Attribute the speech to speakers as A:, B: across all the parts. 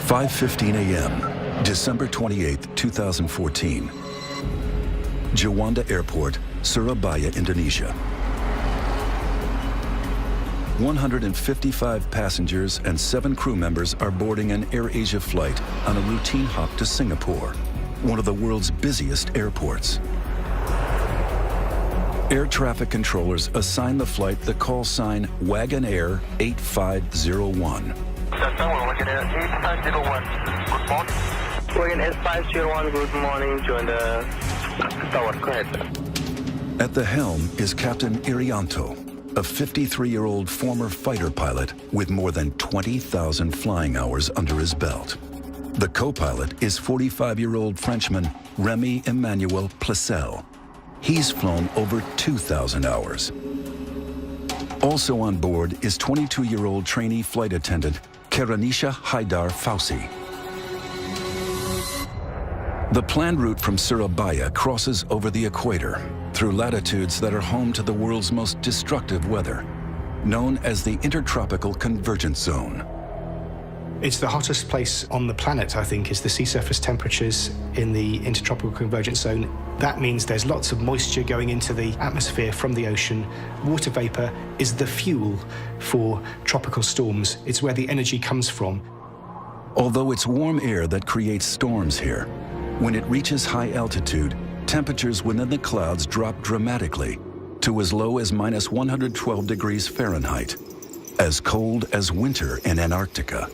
A: 5:15 a.m., December 28, 2014. Juanda Airport, Surabaya, Indonesia. 155 passengers and 7 crew members are boarding an AirAsia flight on a routine hop to Singapore, one of the world's busiest airports. Air traffic controllers assign the flight the call sign Wagon Air 8501.
B: Wagon Air 8501. Good morning. Wagon Air 501, good morning. Join the tower. Go ahead.
A: At the helm is Captain Irianto, a 53-year-old former fighter pilot with more than 20,000 flying hours under his belt. The co-pilot is 45-year-old Frenchman Remy Emmanuel Placel. He's flown over 2,000 hours. Also on board is 22-year-old trainee flight attendant Karanisha Haidar Fausi. The planned route from Surabaya crosses over the equator through latitudes that are home to the world's most destructive weather, known as the Intertropical Convergence Zone.
C: It's the hottest place on the planet, I think, is the sea surface temperatures in the Intertropical Convergence Zone. That means there's lots of moisture going into the atmosphere from the ocean. Water vapor is the fuel for tropical storms. It's where the energy comes from.
A: Although it's warm air that creates storms here, when it reaches high altitude, temperatures within the clouds drop dramatically to as low as minus 112 degrees Fahrenheit, as cold as winter in Antarctica.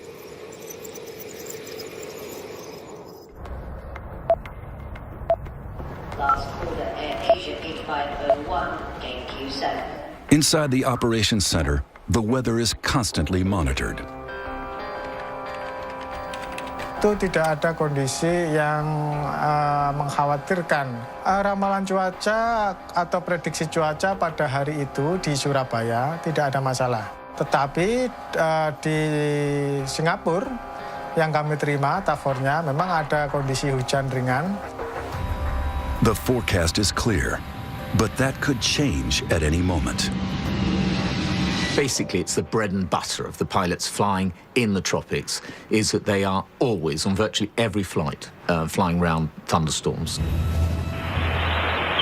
D: Last quarter, AirAsia 8501, gain Q7.
A: Inside the operations center, the weather is constantly monitored.
E: Itu tidak ada kondisi yang mengkhawatirkan. Ramalan cuaca atau prediksi cuaca pada hari itu di Surabaya tidak ada masalah. Tetapi di Singapura yang kami terima tafornya memang ada kondisi hujan ringan.
A: The forecast is clear, but that could change at any moment.
F: Basically, it's the bread and butter of the pilots flying in the tropics, is that they are always, on virtually every flight, flying around thunderstorms.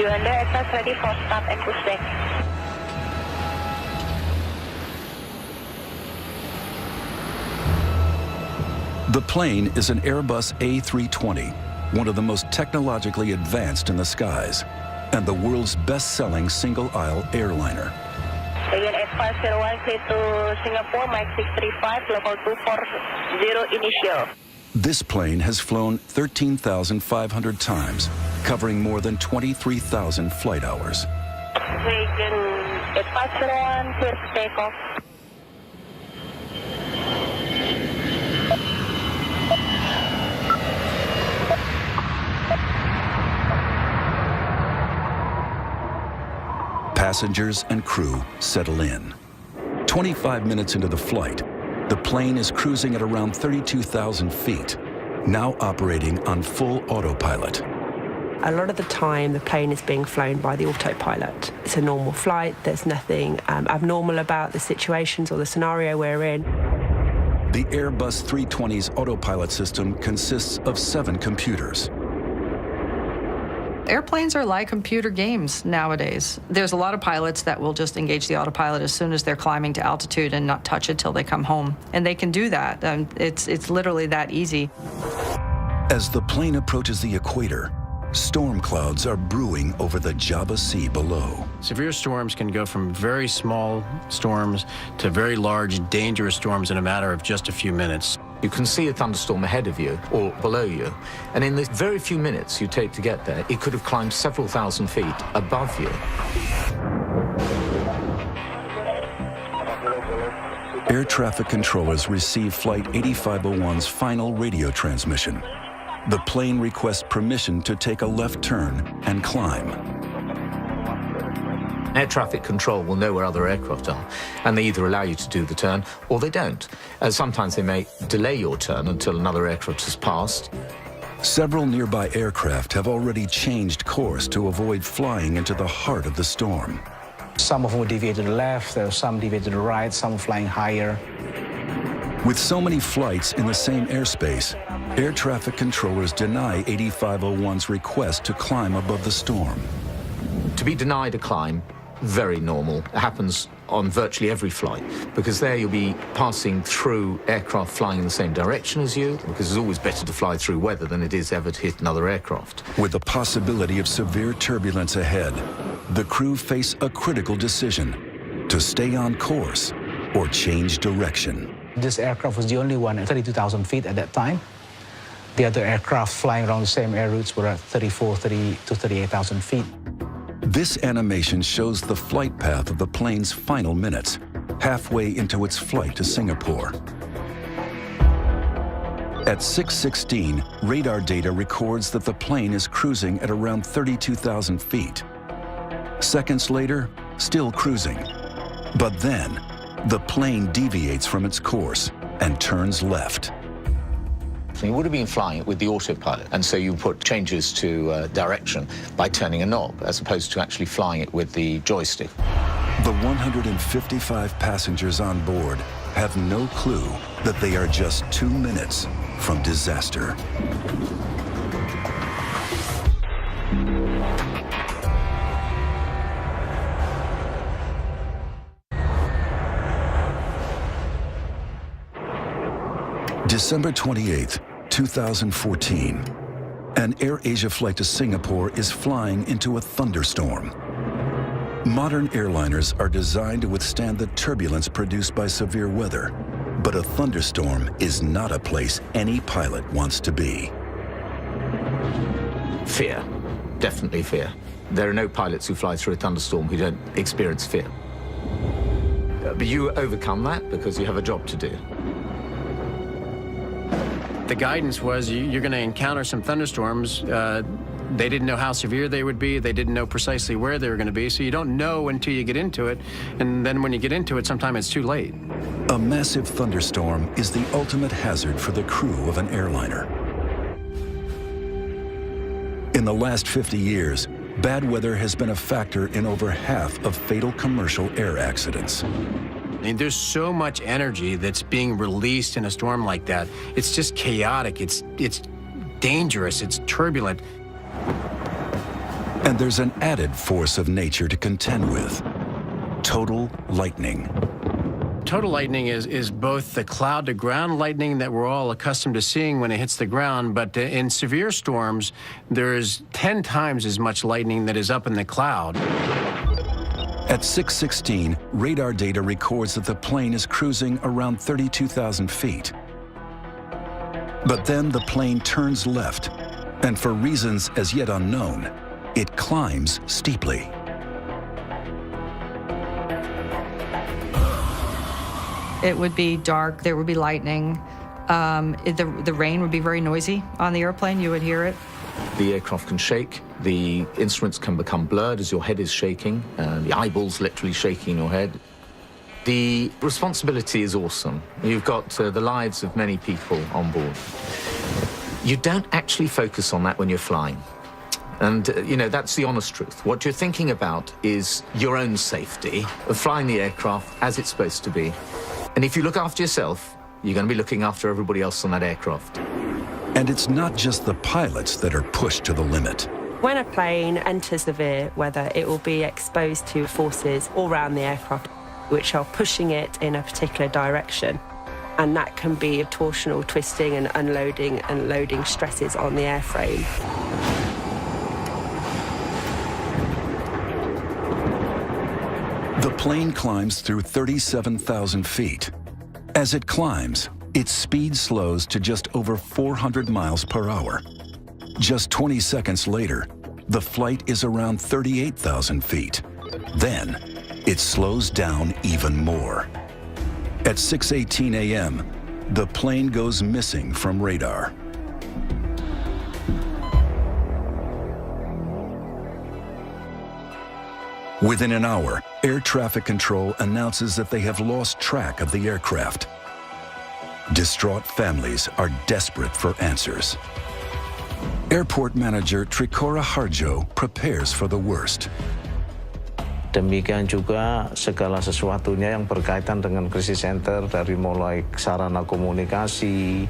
B: Juanda Airbus ready for start and push back.
A: The plane is an Airbus A320, one of the most technologically advanced in the skies, and the world's best-selling single-aisle airliner.
B: Wagon Air 501 clear to Singapore, Mike 635, level 240 initial.
A: This plane has flown 13,500 times, covering more than 23,000 flight hours.
B: Wagon Air 501 clear to take off.
A: Passengers and crew settle in. 25 minutes into the flight, the plane is cruising at around 32,000 feet, now operating on full autopilot.
G: A lot of the time, the plane is being flown by the autopilot. It's a normal flight. There's nothing abnormal about the situations or the scenario we're in.
A: The Airbus 320's autopilot system consists of 7 computers.
H: Airplanes are like computer games nowadays. There's a lot of pilots that will just engage the autopilot as soon as they're climbing to altitude and not touch it till they come home. And they can do that. It's literally that easy.
A: As the plane approaches the equator, storm clouds are brewing over the Java Sea below.
I: Severe storms can go from very small storms to very large, dangerous storms in a matter of just a few minutes.
F: You can see a thunderstorm ahead of you or below you, and in the very few minutes you take to get there, it could have climbed several thousand feet above you.
A: Air traffic controllers receive Flight 8501's final radio transmission. The plane requests permission to take a left turn and climb.
F: Air traffic control will know where other aircraft are, and they either allow you to do the turn or they don't. Sometimes they may delay your turn until another aircraft has passed.
A: Several nearby aircraft have already changed course to avoid flying into the heart of the storm.
J: Some of them will deviate to the left, there are some deviate to the right, some flying higher.
A: With so many flights in the same airspace, air traffic controllers deny 8501's request to climb above the storm.
F: To be denied a climb, very normal. It happens on virtually every flight, because there you'll be passing through aircraft flying in the same direction as you, because it's always better to fly through weather than it is ever to hit another aircraft.
A: With the possibility of severe turbulence ahead, the crew face a critical decision: to stay on course or change direction.
J: This aircraft was the only one at 32,000 feet at that time. The other aircraft flying around the same air routes were at 30 to 38,000 feet.
A: This animation shows the flight path of the plane's final minutes, halfway into its flight to Singapore. At 6:16, radar data records that the plane is cruising at around 32,000 feet. Seconds later, still cruising. But then, the plane deviates from its course and turns left.
F: You would have been flying it with the autopilot, and so you put changes to direction by turning a knob, as opposed to actually flying it with the joystick.
A: The 155 passengers on board have no clue that they are just 2 minutes from disaster. December 28th, 2014. An AirAsia flight to Singapore is flying into a thunderstorm. Modern airliners are designed to withstand the turbulence produced by severe weather, but a thunderstorm is not a place any pilot wants to be.
F: Fear, definitely fear. There are no pilots who fly through a thunderstorm who don't experience fear. But you overcome that because you have a job to do.
I: The guidance was you're going to encounter some thunderstorms. They didn't know how severe they would be. They didn't know precisely where they were going to be. So you don't know until you get into it. And then when you get into it, sometimes it's too late.
A: A massive thunderstorm is the ultimate hazard for the crew of an airliner. In the last 50 years, bad weather has been a factor in over half of fatal commercial air accidents.
I: I mean, there's so much energy that's being released in a storm like that. It's just chaotic. It's dangerous. It's turbulent.
A: And there's an added force of nature to contend with: total lightning.
I: Total lightning is both the cloud-to-ground lightning that we're all accustomed to seeing when it hits the ground, but in severe storms, there's 10 times as much lightning that is up in the cloud.
A: At 6:16, radar data records that the plane is cruising around 32,000 feet. But then the plane turns left, and for reasons as yet unknown, it climbs steeply.
H: It would be dark, there would be lightning. The rain would be very noisy on the airplane, you would hear it.
F: The aircraft can shake, the instruments can become blurred as your head is shaking, the eyeballs literally shaking your head. The responsibility is awesome. You've got the lives of many people on board. You don't actually focus on that when you're flying. And, you know, that's the honest truth. What you're thinking about is your own safety of flying the aircraft as it's supposed to be. And if you look after yourself, you're going to be looking after everybody else on that aircraft.
A: And it's not just the pilots that are pushed to the limit.
G: When a plane enters severe weather, it will be exposed to forces all around the aircraft, which are pushing it in a particular direction. And that can be torsional twisting and unloading and loading stresses on the airframe.
A: The plane climbs through 37,000 feet. As it climbs, its speed slows to just over 400 miles per hour. Just 20 seconds later, the flight is around 38,000 feet. Then, it slows down even more. At 6:18 a.m., the plane goes missing from radar. Within an hour, Air Traffic Control announces that they have lost track of the aircraft. Distraught families are desperate for answers. Airport manager Trikora Harjo prepares for the worst.
K: Demikian juga segala sesuatunya yang berkaitan dengan krisis center dari mulai sarana komunikasi,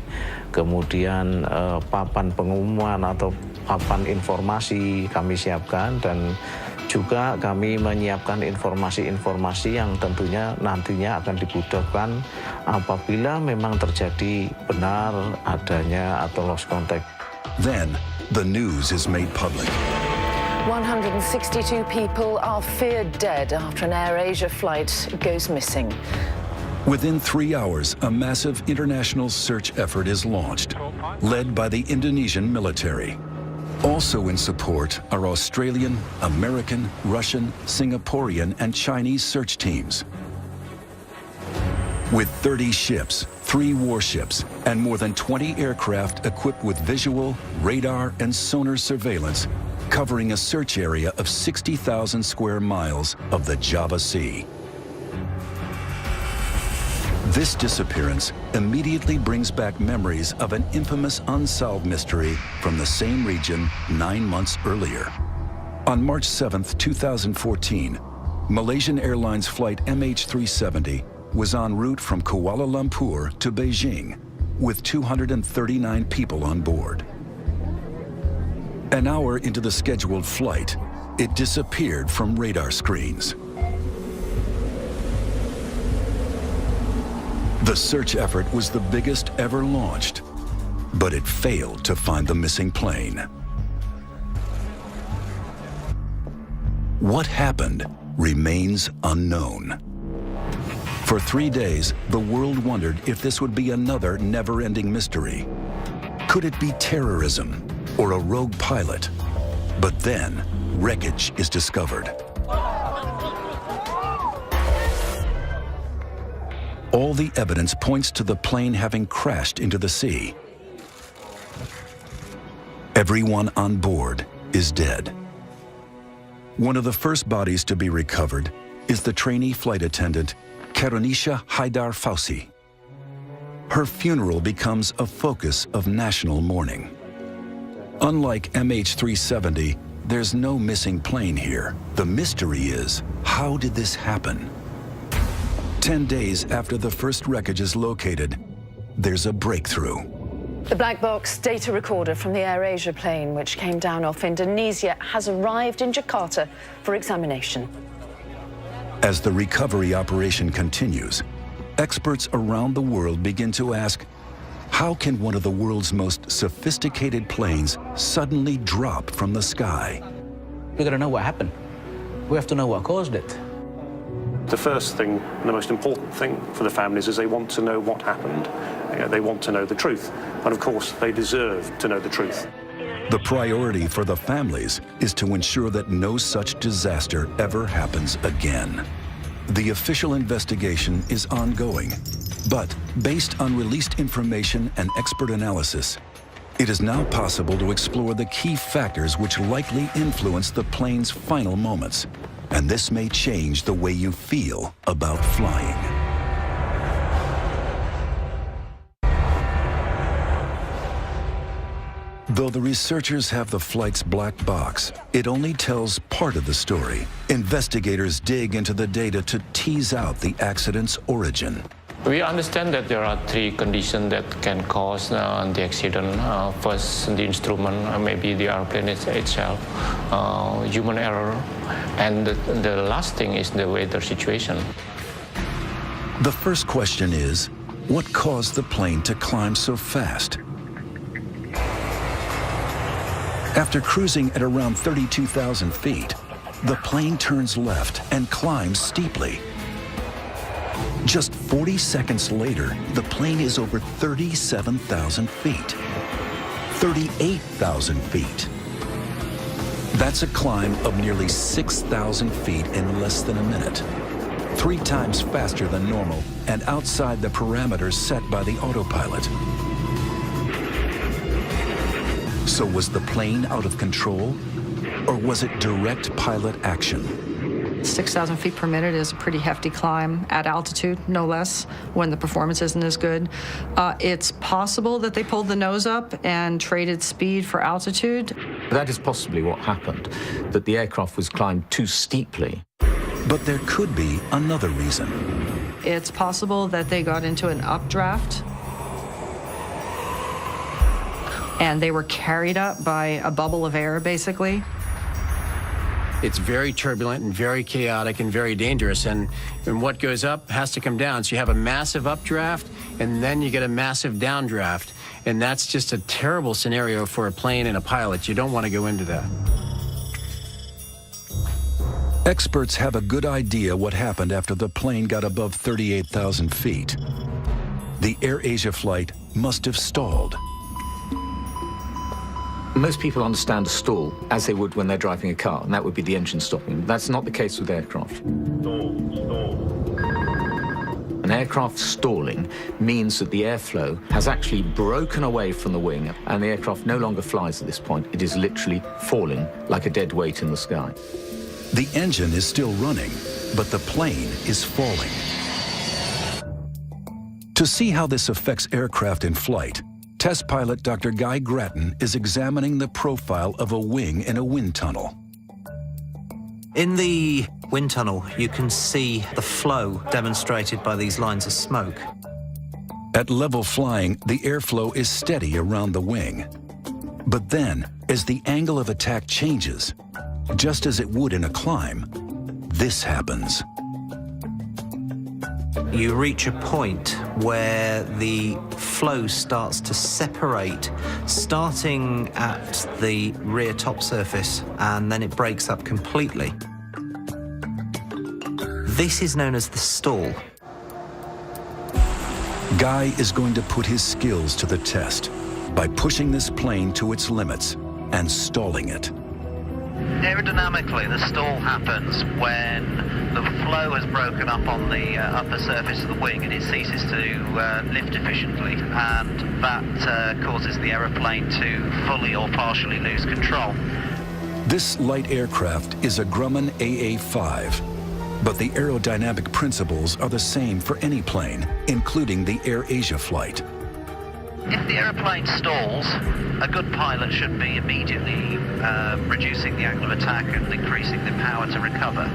K: kemudian papan pengumuman atau papan informasi kami siapkan, dan juga kami menyiapkan informasi-informasi yang tentunya nantinya akan dibutuhkan apabila memang terjadi benar adanya atau lost contact.
A: Then, the news is made public.
L: 162 people are feared dead after an AirAsia flight goes missing.
A: Within 3 hours, a massive international search effort is launched, led by the Indonesian military. Also in support are Australian, American, Russian, Singaporean, and Chinese search teams. With 30 ships, 3 warships, and more than 20 aircraft equipped with visual, radar, and sonar surveillance, covering a search area of 60,000 square miles of the Java Sea. This disappearance immediately brings back memories of an infamous unsolved mystery from the same region 9 months earlier. On March 7, 2014, Malaysian Airlines flight MH370 was en route from Kuala Lumpur to Beijing with 239 people on board. An hour into the scheduled flight, it disappeared from radar screens. The search effort was the biggest ever launched, but it failed to find the missing plane. What happened remains unknown. For 3 days, the world wondered if this would be another never-ending mystery. Could it be terrorism or a rogue pilot? But then, wreckage is discovered. All the evidence points to the plane having crashed into the sea. Everyone on board is dead. One of the first bodies to be recovered is the trainee flight attendant, Karunisha Haidar Fausi. Her funeral becomes a focus of national mourning. Unlike MH370, there's no missing plane here. The mystery is, how did this happen? 10 days after the first wreckage is located, there's a breakthrough.
L: The black box data recorder from the AirAsia plane, which came down off Indonesia, has arrived in Jakarta for examination.
A: As the recovery operation continues, experts around the world begin to ask, how can one of the world's most sophisticated planes suddenly drop from the sky?
J: We gotta know what happened. We have to know what caused it.
M: The first thing, the most important thing for the families is they want to know what happened. They want to know the truth. And of course, they deserve to know the truth.
A: The priority for the families is to ensure that no such disaster ever happens again. The official investigation is ongoing, but based on released information and expert analysis, it is now possible to explore the key factors which likely influence the plane's final moments, and this may change the way you feel about flying. Though the researchers have the flight's black box, it only tells part of the story. Investigators dig into the data to tease out the accident's origin.
N: We understand that there are 3 conditions that can cause the accident. First, the instrument, maybe the airplane itself, human error, and the last thing is the weather situation.
A: The first question is, what caused the plane to climb so fast? After cruising at around 32,000 feet, the plane turns left and climbs steeply. Just 40 seconds later, the plane is over 37,000 feet. 38,000 feet. That's a climb of nearly 6,000 feet in less than a minute. 3 times faster than normal and outside the parameters set by the autopilot. So was the plane out of control, or was it direct pilot action?
H: 6,000 feet per minute is a pretty hefty climb at altitude, no less, when the performance isn't as good. It's possible that they pulled the nose up and traded speed for altitude.
F: That is possibly what happened, that the aircraft was climbed too steeply.
A: But there could be another reason.
H: It's possible that they got into an updraft and they were carried up by a bubble of air, basically.
I: It's very turbulent and very chaotic and very dangerous. And what goes up has to come down. So you have a massive updraft, and then you get a massive downdraft. And that's just a terrible scenario for a plane and a pilot. You don't want to go into that.
A: Experts have a good idea what happened after the plane got above 38,000 feet. The AirAsia flight must have stalled.
F: Most people understand a stall as they would when they're driving a car, and that would be the engine stopping. That's not the case with aircraft. An aircraft stalling means that the airflow has actually broken away from the wing, and the aircraft no longer flies at this point. It is literally falling like a dead weight in the sky.
A: The engine is still running, but the plane is falling. To see how this affects aircraft in flight, test pilot Dr. Guy Grattan is examining the profile of a wing in a wind tunnel.
O: In the wind tunnel, you can see the flow demonstrated by these lines of smoke.
A: At level flying, the airflow is steady around the wing. But then, as the angle of attack changes, just as it would in a climb, this happens.
O: You reach a point where the flow starts to separate, starting at the rear top surface, and then it breaks up completely. This is known as the stall.
A: Guy is going to put his skills to the test by pushing this plane to its limits and stalling it.
P: Aerodynamically, the stall happens when the flow has broken up on the upper surface of the wing and it ceases to lift efficiently, and that causes the aeroplane to fully or partially lose control.
A: This light aircraft is a Grumman AA-5, but the aerodynamic principles are the same for any plane, including the AirAsia flight.
P: If the aeroplane stalls, a good pilot should be immediately reducing the angle of attack and increasing the power to recover.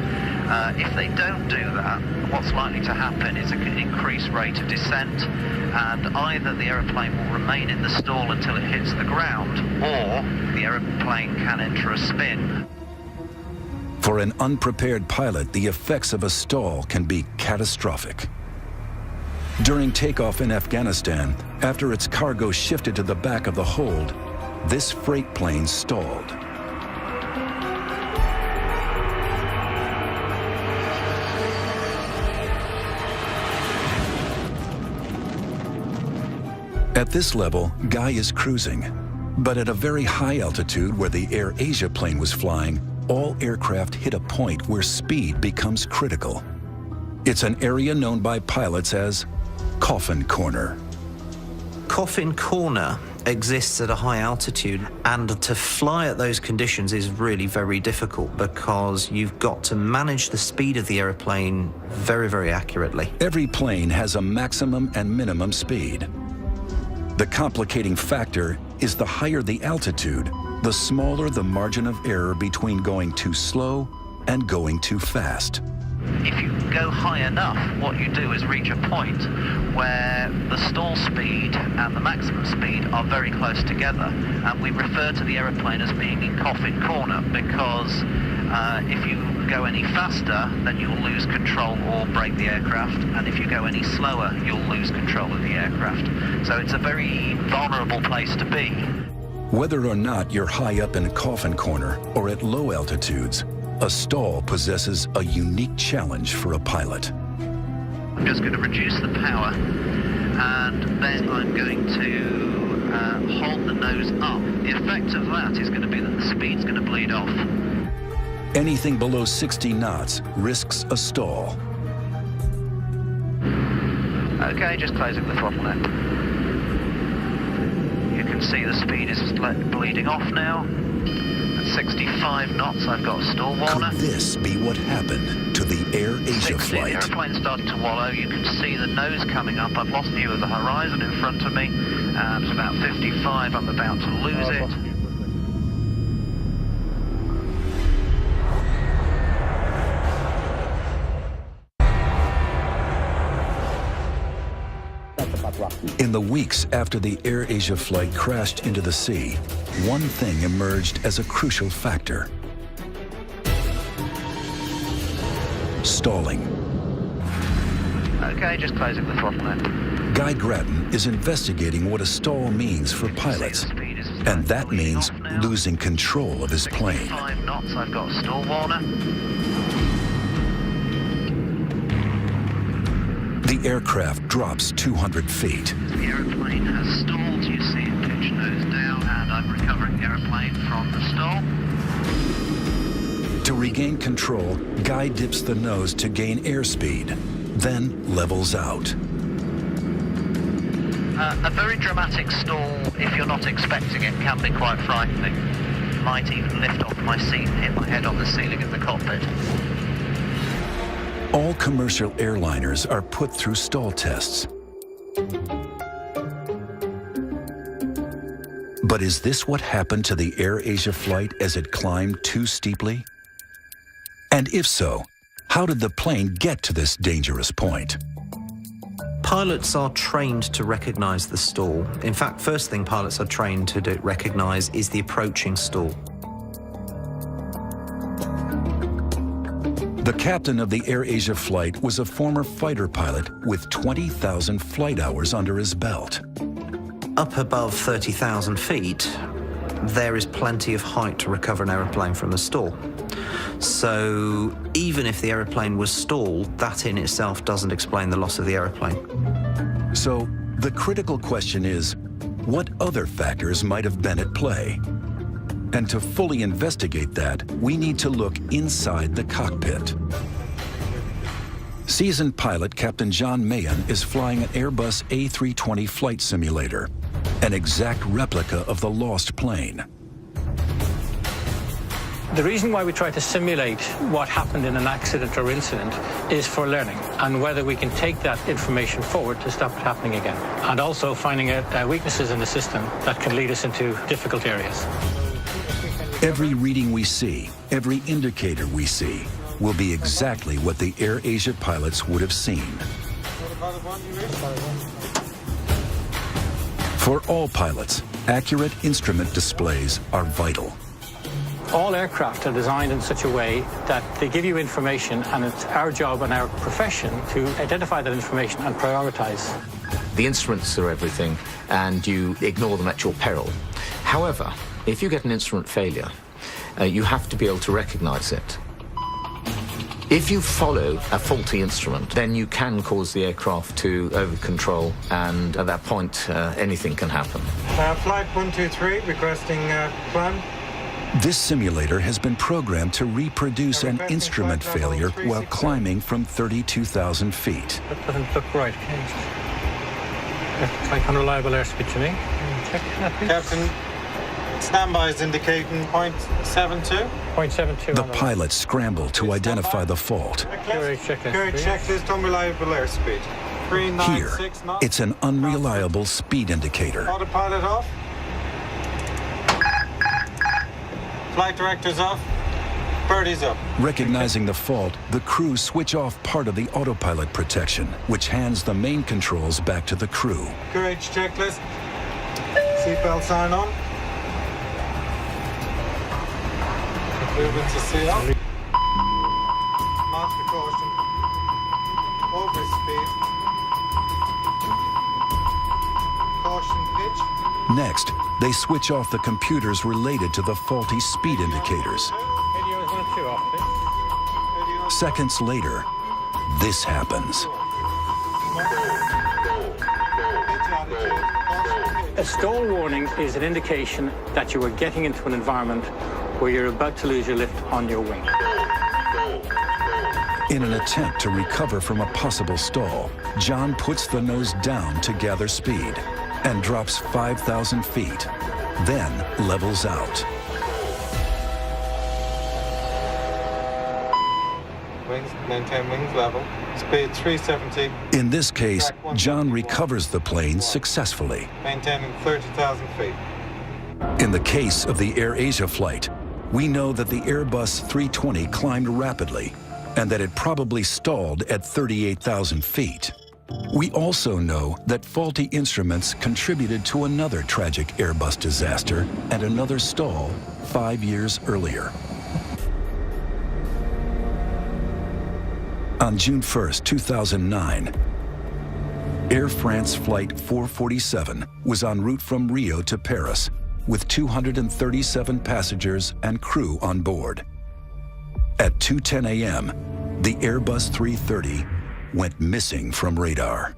P: If they don't do that, what's likely to happen is an increased rate of descent, and either the aeroplane will remain in the stall until it hits the ground, or the aeroplane can enter a spin.
A: For an unprepared pilot, the effects of a stall can be catastrophic. During takeoff in Afghanistan, after its cargo shifted to the back of the hold, this freight plane stalled. At this level, Guy is cruising, but at a very high altitude where the AirAsia plane was flying, all aircraft hit a point where speed becomes critical. It's an area known by pilots as Coffin Corner.
O: Coffin Corner exists at a high altitude, and to fly at those conditions is really very difficult because you've got to manage the speed of the aeroplane very, very accurately.
A: Every plane has a maximum and minimum speed. The complicating factor is the higher the altitude, the smaller the margin of error between going too slow and going too fast.
P: If you go high enough, what you do is reach a point where the stall speed and the maximum speed are very close together, and we refer to the aeroplane as being in Coffin Corner because if you go any faster, then you'll lose control or break the aircraft, and if you go any slower, you'll lose control of the aircraft. So it's a very vulnerable place to be.
A: Whether or not you're high up in a Coffin Corner or at low altitudes, a stall possesses a unique challenge for a pilot.
P: I'm just going to reduce the power, and then I'm going to hold the nose up. The effect of that is going to be that the speed's going to bleed off.
A: Anything below 60 knots risks a stall.
P: Okay, just closing the throttle now. You can see the speed is bleeding off now. At 65 knots, I've got a stall warner.
A: Could this be what happened to the AirAsia flight?
P: The airplane's starting to wallow. You can see the nose coming up. I've lost view of the horizon in front of me. It's about 55. I'm about to lose it.
A: the weeks after the AirAsia flight crashed into the sea, one thing emerged as a crucial factor: stalling.
P: Okay, just closing the throttle now.
A: Guy Grattan is investigating what a stall means for pilots, and that means losing control of his plane.
P: 5 knots, I've got a stall warner.
A: The aircraft drops 200 feet.
P: The aeroplane has stalled, you see it pitch nose down, and I'm recovering the aeroplane from the stall.
A: To regain control, Guy dips the nose to gain airspeed, then levels out.
P: A very dramatic stall, if you're not expecting it, can be quite frightening. Might even lift off my seat and hit my head on the ceiling of the cockpit.
A: All commercial airliners are put through stall tests. But is this what happened to the AirAsia flight as it climbed too steeply? And if so, how did the plane get to this dangerous point?
O: Pilots are trained to recognize the stall. In fact, first thing pilots are trained to recognize is the approaching stall.
A: The captain of the AirAsia flight was a former fighter pilot with 20,000 flight hours under his belt.
O: Up above 30,000 feet, there is plenty of height to recover an aeroplane from a stall. So even if the aeroplane was stalled, that in itself doesn't explain the loss of the aeroplane.
A: So the critical question is, what other factors might have been at play? And to fully investigate that, we need to look inside the cockpit. Seasoned pilot Captain John Mahan is flying an Airbus A320 flight simulator, an exact replica of the lost plane.
Q: The reason why we try to simulate what happened in an accident or incident is for learning and whether we can take that information forward to stop it happening again. And also finding out weaknesses in the system that can lead us into difficult areas.
A: Every reading we see, every indicator we see, will be exactly what the AirAsia pilots would have seen. For all pilots, accurate instrument displays are vital.
Q: All aircraft are designed in such a way that they give you information, and it's our job and our profession to identify that information and prioritize.
F: The instruments are everything, and you ignore them at your peril. However, if you get an instrument failure, you have to be able to recognize it. If you follow a faulty instrument, then you can cause the aircraft to over-control, and at that point, anything can happen.
E: Flight 123, requesting climb.
A: This simulator has been programmed to reproduce an instrument failure while climbing from 32,000 feet.
Q: That doesn't look right. Looks like unreliable airspeed to me. Check that, please.
E: Captain, standby is indicating 0.72.
Q: 0.72.
A: The pilots scramble to identify the fault.
E: Current checklist, unreliable airspeed. 396
A: Here,
E: knots.
A: it's an unreliable speed indicator.
E: Autopilot off. Flight director's off. Birdie's up.
A: Recognizing the fault, the crew switch off part of the autopilot protection, which hands the main controls back to the crew.
E: Courage checklist. Seatbelt sign on. Moving to CO. Master caution. Overspeed. Caution pitch.
A: Next, they switch off the computers related to the faulty speed indicators. Seconds later, this happens.
Q: A stall warning is an indication that you are getting into an environment where you're about to lose your lift on your wing.
A: In an attempt to recover from a possible stall, John puts the nose down to gather speed and drops 5,000 feet, then levels out.
E: Wings, maintain wings level. Speed 370.
A: In this case, John recovers the plane successfully.
E: Maintaining 30,000 feet.
A: In the case of the AirAsia flight, we know that the Airbus 320 climbed rapidly and that it probably stalled at 38,000 feet. We also know that faulty instruments contributed to another tragic Airbus disaster and another stall 5 years earlier. On June 1st, 2009, Air France Flight 447 was en route from Rio to Paris with 237 passengers and crew on board. At 2:10 a.m., the Airbus 330 went missing from radar.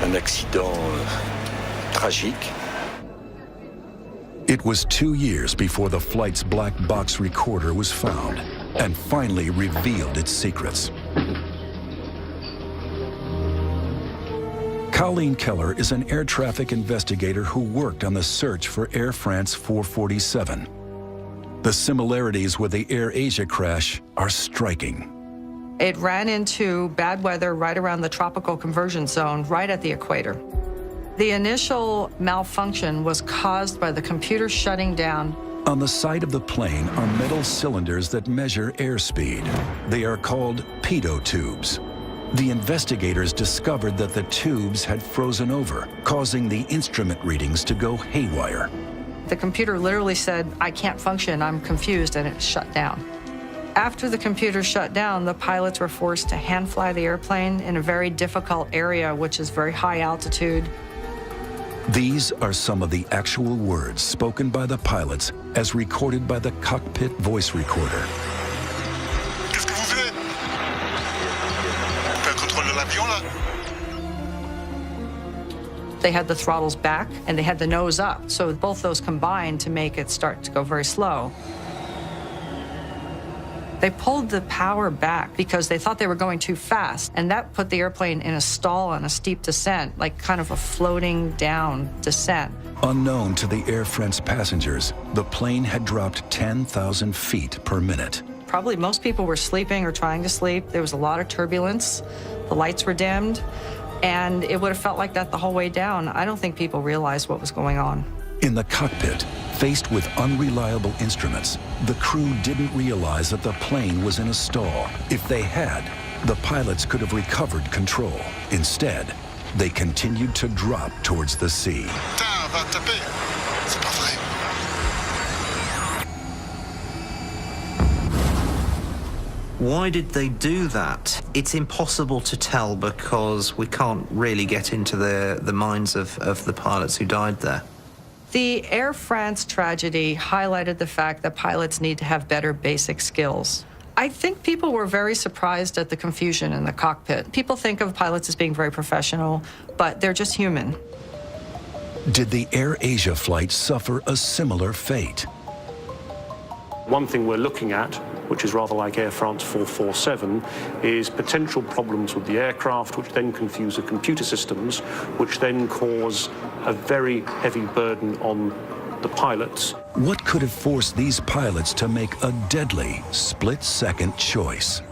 R: Un accident tragique.
A: It was 2 years before the flight's black box recorder was found and finally revealed its secrets. Colleen Keller is an air traffic investigator who worked on the search for Air France 447. The similarities with the AirAsia crash are striking.
H: It ran into bad weather right around the tropical conversion zone, right at the equator. The initial malfunction was caused by the computer shutting down.
A: On the side of the plane are metal cylinders that measure airspeed. They are called pitot tubes. The investigators discovered that the tubes had frozen over, causing the instrument readings to go haywire.
H: The computer literally said, "I can't function, I'm confused," and it shut down. After the computer shut down, the pilots were forced to hand fly the airplane in a very difficult area, which is very high altitude.
A: These are some of the actual words spoken by the pilots as recorded by the cockpit voice recorder.
S: Qu'est-ce que vous faites? T'as le contrôle de l'avion là?
H: They had the throttles back and they had the nose up, so both those combined to make it start to go very slow. They pulled the power back because they thought they were going too fast, and that put the airplane in a stall on a steep descent, like kind of a floating down descent.
A: Unknown to the Air France passengers, the plane had dropped 10,000 feet per minute.
H: Probably most people were sleeping or trying to sleep. There was a lot of turbulence. The lights were dimmed, and it would have felt like that the whole way down. I don't think people realized what was going on.
A: In the cockpit, faced with unreliable instruments, the crew didn't realize that the plane was in a stall. If they had, the pilots could have recovered control. Instead, they continued to drop towards the sea.
S: Putain, va taper. C'est pas vrai.
O: Why did they do that? It's impossible to tell because we can't really get into the minds of the pilots who died there.
H: The Air France tragedy highlighted the fact that pilots need to have better basic skills. I think people were very surprised at the confusion in the cockpit. People think of pilots as being very professional, but they're just human.
A: Did the AirAsia flight suffer a similar fate?
M: One thing we're looking at, which is rather like Air France 447, is potential problems with the aircraft, which then confuse the computer systems, which then cause a very heavy burden on the pilots.
A: What could have forced these pilots to make a deadly split-second choice?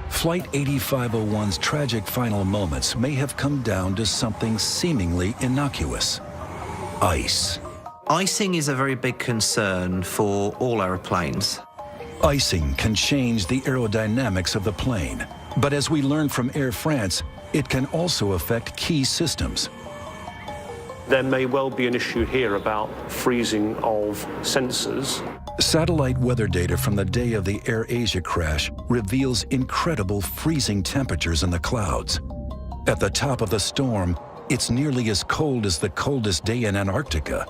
A: Flight 8501's tragic final moments may have come down to something seemingly innocuous: ice.
O: Icing is a very big concern for all aeroplanes.
A: Icing can change the aerodynamics of the plane, but as we learned from Air France, it can also affect key systems.
M: There may well be an issue here about freezing of sensors.
A: Satellite weather data from the day of the AirAsia crash reveals incredible freezing temperatures in the clouds. At the top of the storm, it's nearly as cold as the coldest day in Antarctica,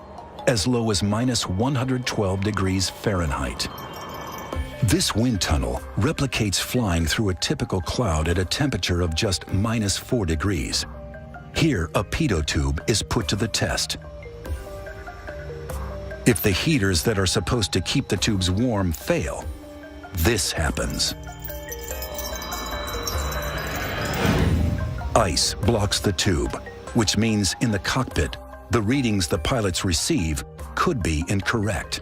A: as low as -112 degrees Fahrenheit. This wind tunnel replicates flying through a typical cloud at a temperature of just -4 degrees. Here, a pitot tube is put to the test. If the heaters that are supposed to keep the tubes warm fail, this happens. Ice blocks the tube, which means in the cockpit, the readings the pilots receive could be incorrect.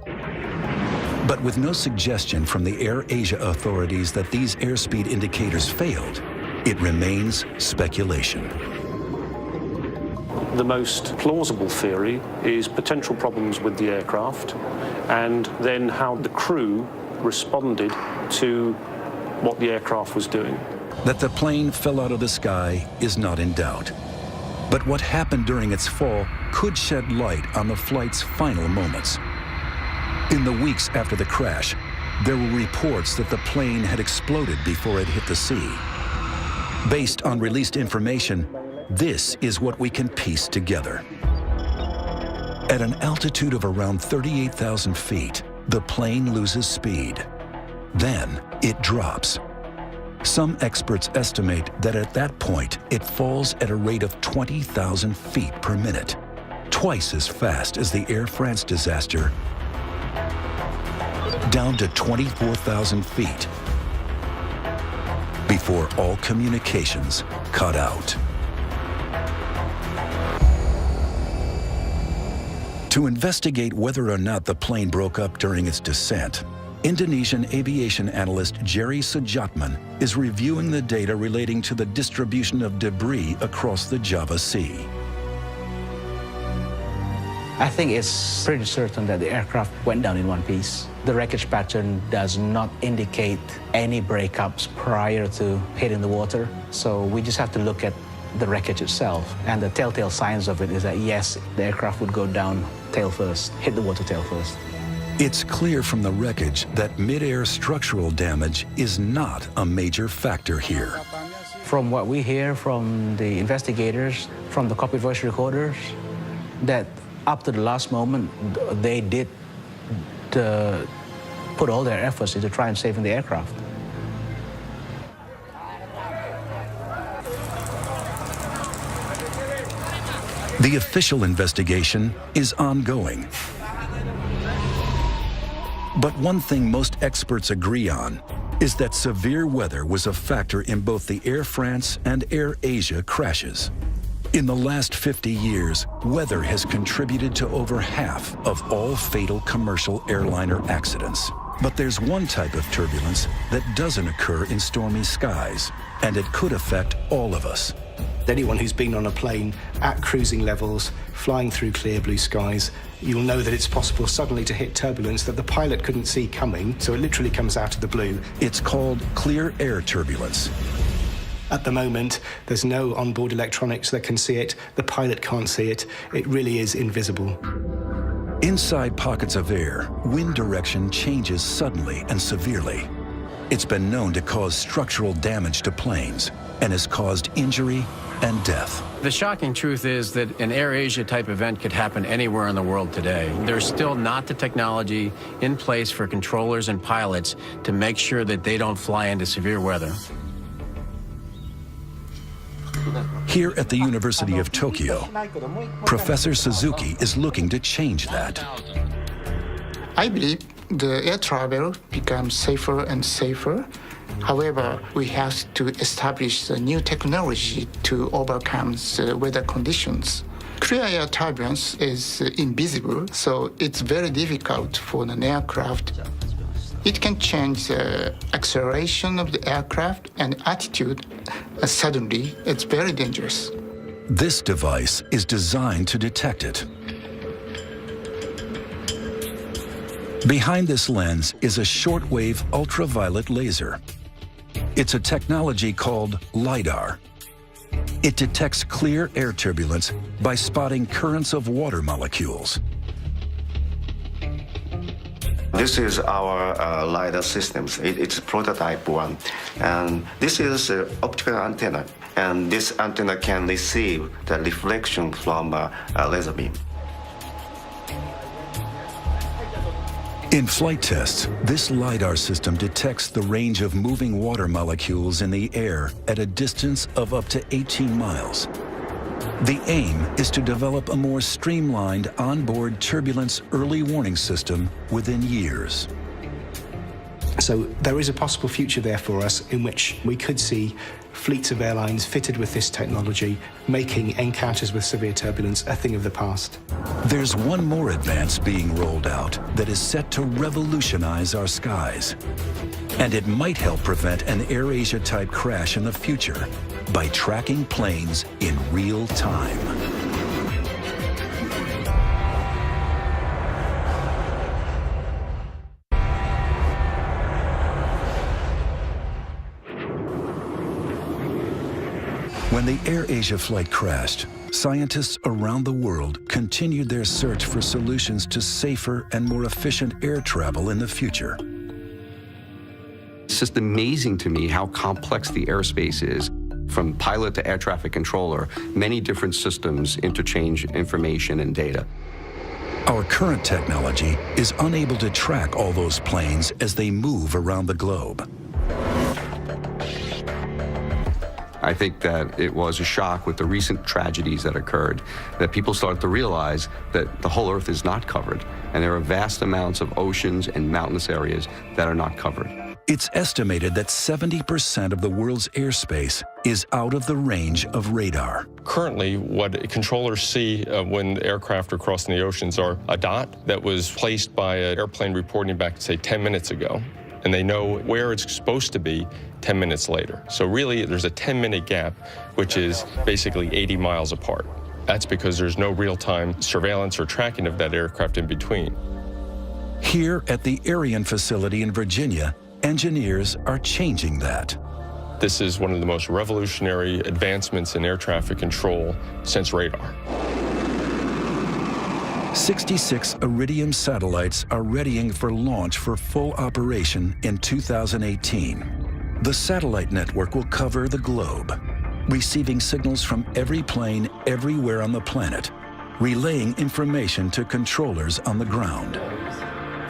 A: But with no suggestion from the AirAsia authorities that these airspeed indicators failed, it remains speculation.
M: The most plausible theory is potential problems with the aircraft and then how the crew responded to what the aircraft was doing.
A: That the plane fell out of the sky is not in doubt. But what happened during its fall could shed light on the flight's final moments. In the weeks after the crash, there were reports that the plane had exploded before it hit the sea. Based on released information, this is what we can piece together. At an altitude of around 38,000 feet, the plane loses speed. Then it drops. Some experts estimate that at that point, it falls at a rate of 20,000 feet per minute, twice as fast as the Air France disaster, down to 24,000 feet, before all communications cut out. To investigate whether or not the plane broke up during its descent, Indonesian aviation analyst Jerry Sujatman is reviewing the data relating to the distribution of debris across the Java Sea.
J: I think it's pretty certain that the aircraft went down in one piece. The wreckage pattern does not indicate any breakups prior to hitting the water. So we just have to look at the wreckage itself. And the telltale signs of it is that, yes, the aircraft would go down tail first, hit the water tail first.
A: It's clear from the wreckage that mid-air structural damage is not a major factor here.
J: From what we hear from the investigators, from the cockpit voice recorders, that up to the last moment, they did put all their efforts into trying to save the aircraft.
A: The official investigation is ongoing. But one thing most experts agree on is that severe weather was a factor in both the Air France and AirAsia crashes. In the last 50 years, weather has contributed to over half of all fatal commercial airliner accidents. But there's one type of turbulence that doesn't occur in stormy skies, and it could affect all of us.
C: Anyone who's been on a plane at cruising levels, flying through clear blue skies, you'll know that it's possible suddenly to hit turbulence that the pilot couldn't see coming, so it literally comes out of the blue.
A: It's called clear air turbulence.
C: At the moment, there's no onboard electronics that can see it. The pilot can't see it. It really is invisible.
A: Inside pockets of air, wind direction changes suddenly and severely. It's been known to cause structural damage to planes and has caused injury and death.
I: The shocking truth is that an AirAsia type event could happen anywhere in the world today. There's still not the technology in place for controllers and pilots to make sure that they don't fly into severe weather.
A: Here at the University of Tokyo, Professor Suzuki is looking to change that.
T: I believe the air travel becomes safer and safer. However, we have to establish a new technology to overcome the weather conditions. Clear air turbulence is invisible, so it's very difficult for an aircraft. It can change the acceleration of the aircraft and attitude suddenly. It's very dangerous.
A: This device is designed to detect it. Behind this lens is a shortwave ultraviolet laser. It's a technology called LiDAR. It detects clear air turbulence by spotting currents of water molecules.
U: This is our LiDAR systems. It's prototype one. And this is an optical antenna. And this antenna can receive the reflection from a laser beam.
A: In flight tests, this LiDAR system detects the range of moving water molecules in the air at a distance of up to 18 miles. The aim is to develop a more streamlined onboard turbulence early warning system within years.
C: So there is a possible future there for us in which we could see fleets of airlines fitted with this technology, making encounters with severe turbulence a thing of the past.
A: There's one more advance being rolled out that is set to revolutionize our skies. And it might help prevent an AirAsia type crash in the future by tracking planes in real time. When the AirAsia flight crashed, scientists around the world continued their search for solutions to safer and more efficient air travel in the future.
D: It's just amazing to me how complex the airspace is. From pilot to air traffic controller, many different systems interchange information and data.
A: Our current technology is unable to track all those planes as they move around the globe.
D: I think that it was a shock with the recent tragedies that occurred, that people started to realize that the whole Earth is not covered, and there are vast amounts of oceans and mountainous areas that are not covered.
A: It's estimated that 70% of the world's airspace is out of the range of radar.
V: Currently, what controllers see when aircraft are crossing the oceans are a dot that was placed by an airplane reporting back, say, 10 minutes ago, and they know where it's supposed to be 10 minutes later. So really, there's a 10-minute gap, which is basically 80 miles apart. That's because there's no real-time surveillance or tracking of that aircraft in between.
A: Here at the Ariane facility in Virginia, engineers are changing that.
V: This is one of the most revolutionary advancements in air traffic control since radar.
A: 66 Iridium satellites are readying for launch for full operation in 2018. The satellite network will cover the globe, receiving signals from every plane everywhere on the planet, relaying information to controllers on the ground.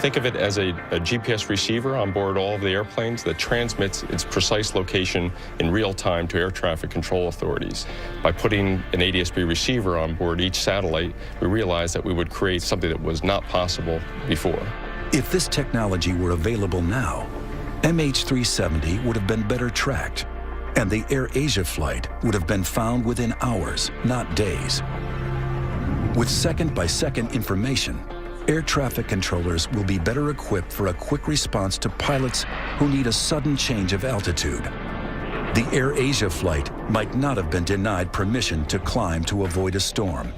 V: Think of it as a GPS receiver on board all of the airplanes that transmits its precise location in real time to air traffic control authorities. By putting an ADS-B receiver on board each satellite, we realized that we would create something that was not possible before.
A: If this technology were available now, MH370 would have been better tracked, and the AirAsia flight would have been found within hours, not days. With second-by-second information, air traffic controllers will be better equipped for a quick response to pilots who need a sudden change of altitude. The AirAsia flight might not have been denied permission to climb to avoid a storm.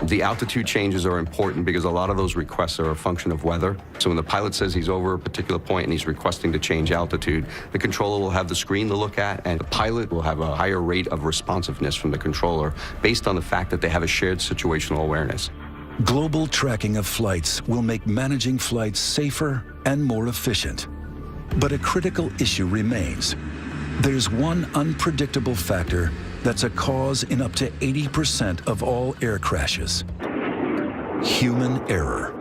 D: The altitude changes are important because a lot of those requests are a function of weather. So when the pilot says he's over a particular point and he's requesting to change altitude, the controller will have the screen to look at, and the pilot will have a higher rate of responsiveness from the controller based on the fact that they have a shared situational awareness.
A: Global tracking of flights will make managing flights safer and more efficient. But a critical issue remains. There's one unpredictable factor that's a cause in up to 80% of all air crashes: human error.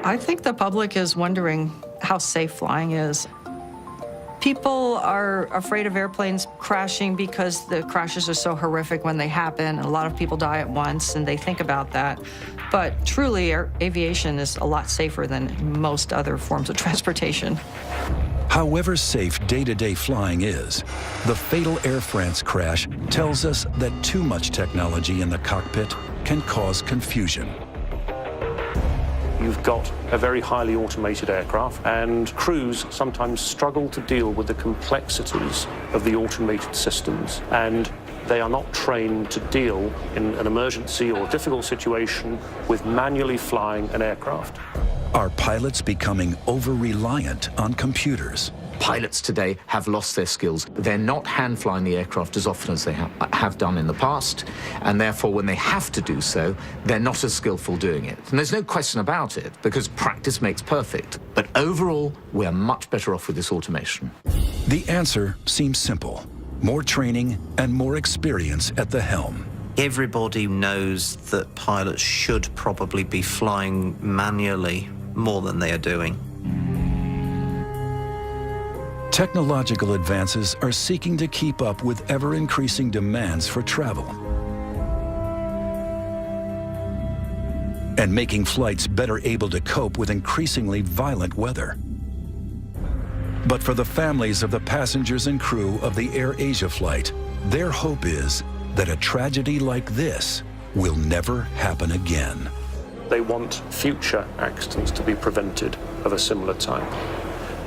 H: I think the public is wondering how safe flying is. People are afraid of airplanes crashing because the crashes are so horrific when they happen. A lot of people die at once, and they think about that. But truly, aviation is a lot safer than most other forms of transportation.
A: However safe day-to-day flying is, the fatal Air France crash tells us that too much technology in the cockpit can cause confusion.
M: You've got a very highly automated aircraft, and crews sometimes struggle to deal with the complexities of the automated systems, and they are not trained to deal in an emergency or difficult situation with manually flying an aircraft.
A: Are pilots becoming over-reliant on computers?
F: Pilots today have lost their skills. They're not hand-flying the aircraft as often as they have done in the past, and therefore when they have to do so, they're not as skillful doing it. And there's no question about it, because practice makes perfect. But overall, we're much better off with this automation.
A: The answer seems simple: more training and more experience at the helm.
O: Everybody knows that pilots should probably be flying manually more than they are doing.
A: Technological advances are seeking to keep up with ever-increasing demands for travel and making flights better able to cope with increasingly violent weather. But for the families of the passengers and crew of the AirAsia flight, their hope is that a tragedy like this will never happen again.
M: They want future accidents to be prevented of a similar type.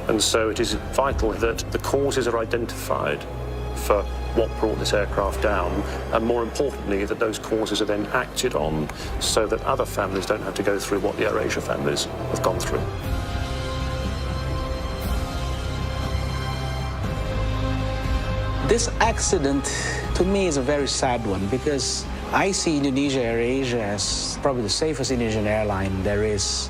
M: And so it is vital that the causes are identified for what brought this aircraft down, and more importantly, that those causes are then acted on so that other families don't have to go through what the AirAsia families have gone through.
J: This accident, to me, is a very sad one because I see Indonesia AirAsia as probably the safest Indonesian airline there is.